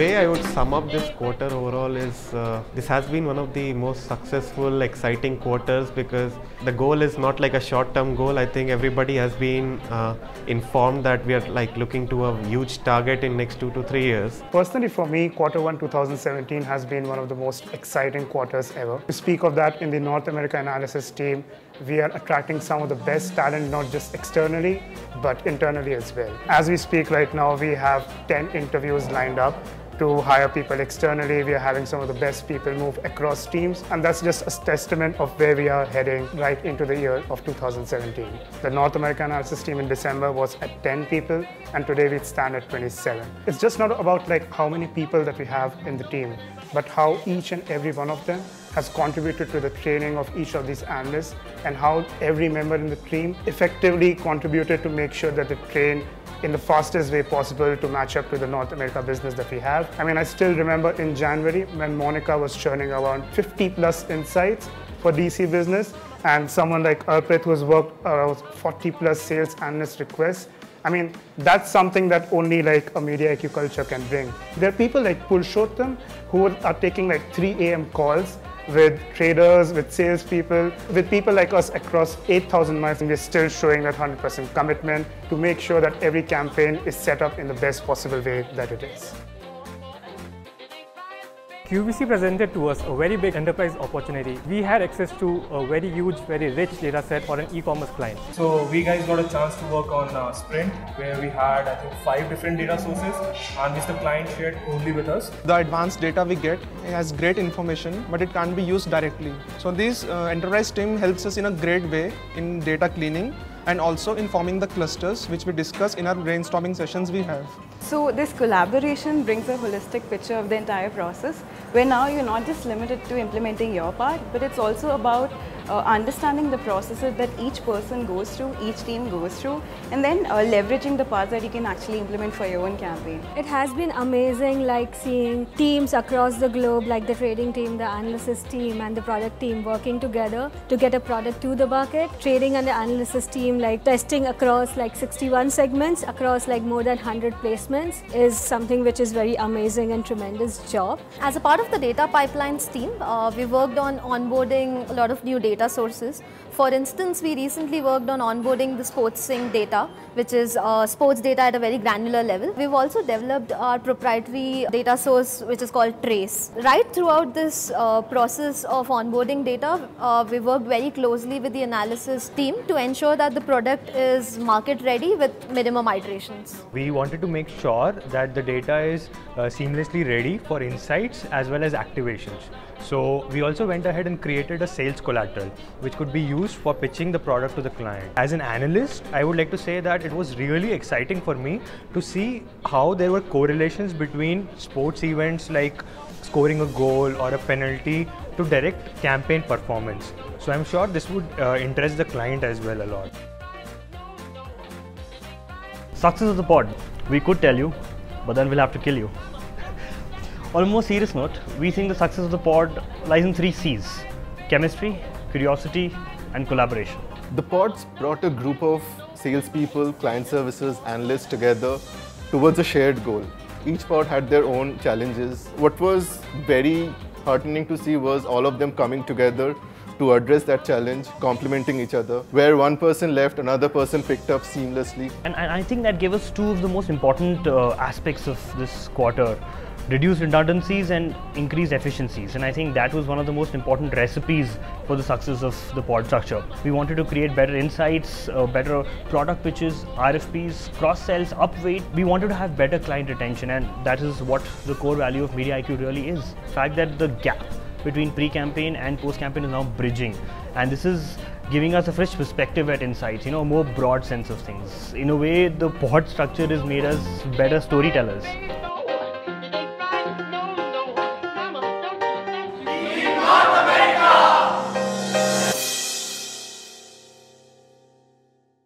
way I would sum up this quarter overall is this has been one of the most successful, exciting quarters because the goal is not like a short-term goal. I think everybody has been informed that we are like looking to a huge target in next 2 to 3 years. Personally, for me, Q1 2017 has been one of the most exciting quarters ever. To speak of that, in the North America analysis team, we are attracting some of the best talent, not just externally, but internally as well. As we speak right now, we have 10 interviews lined up to hire people externally. We are having some of the best people move across teams, and that's just a testament of where we are heading right into the year of 2017. The North America analysis team in December was at 10 people, and today we stand at 27. It's just not about like how many people that we have in the team, but how each and every one of them has contributed to the training of each of these analysts and how every member in the team effectively contributed to make sure that they train in the fastest way possible to match up to the North America business that we have. I mean, I still remember in January when Monica was churning around 50 plus insights for DC business, and someone like Arpit who has worked around 40 plus sales analyst requests. I mean, that's something that only like a media IQ culture can bring. There are people like Purushottam who are taking like 3 a.m. calls with traders, with salespeople, with people like us across 8,000 miles, and we're still showing that 100% commitment to make sure that every campaign is set up in the best possible way that it is. QVC presented to us a very big enterprise opportunity. We had access to a very huge, very rich data set for an e-commerce client. So we guys got a chance to work on Sprint, where we had I think 5 different data sources and which the client shared only with us. The advanced data we get has great information, but it can't be used directly. So this enterprise team helps us in a great way in data cleaning and also in forming the clusters which we discuss in our brainstorming sessions we have. So this collaboration brings a holistic picture of the entire process, where now you're not just limited to implementing your part, but it's also about understanding the processes that each person goes through, each team goes through, and then leveraging the parts that you can actually implement for your own campaign. It has been amazing, like seeing teams across the globe, like the trading team, the analysis team and the product team working together to get a product to the market. Trading and the analysis team like testing across like 61 segments, across like more than 100 placements is something which is very amazing and tremendous job. As a part of the data pipelines team, we worked on onboarding a lot of new data sources. For instance, we recently worked on onboarding the sports sync data, which is sports data at a very granular level. We've also developed our proprietary data source, which is called Trace. Right throughout this process of onboarding data, we worked very closely with the analysis team to ensure that the product is market ready with minimum iterations. We wanted to make sure that the data is seamlessly ready for insights as well as activations. So we also went ahead and created a sales collateral which could be used for pitching the product to the client. As an analyst, I would like to say that it was really exciting for me to see how there were correlations between sports events like scoring a goal or a penalty to direct campaign performance. So I'm sure this would interest the client as well a lot. Success of the pod, we could tell you, but then we'll have to kill you. On a more serious note, we think the success of the pod lies in 3 C's: chemistry, curiosity, and collaboration. The pods brought a group of salespeople, client services, analysts together towards a shared goal. Each pod had their own challenges. What was very heartening to see was all of them coming together to address that challenge, complementing each other. Where one person left, another person picked up seamlessly. And I think that gave us 2 of the most important aspects of this quarter: reduce redundancies and increase efficiencies. And I think that was one of the most important recipes for the success of the pod structure. We wanted to create better insights, better product pitches, RFPs, cross-sells, upweight. We wanted to have better client retention, and that is what the core value of Media IQ really is. The fact that the gap between pre-campaign and post-campaign is now bridging, and this is giving us a fresh perspective at insights, a more broad sense of things. In a way, the pod structure has made us better storytellers.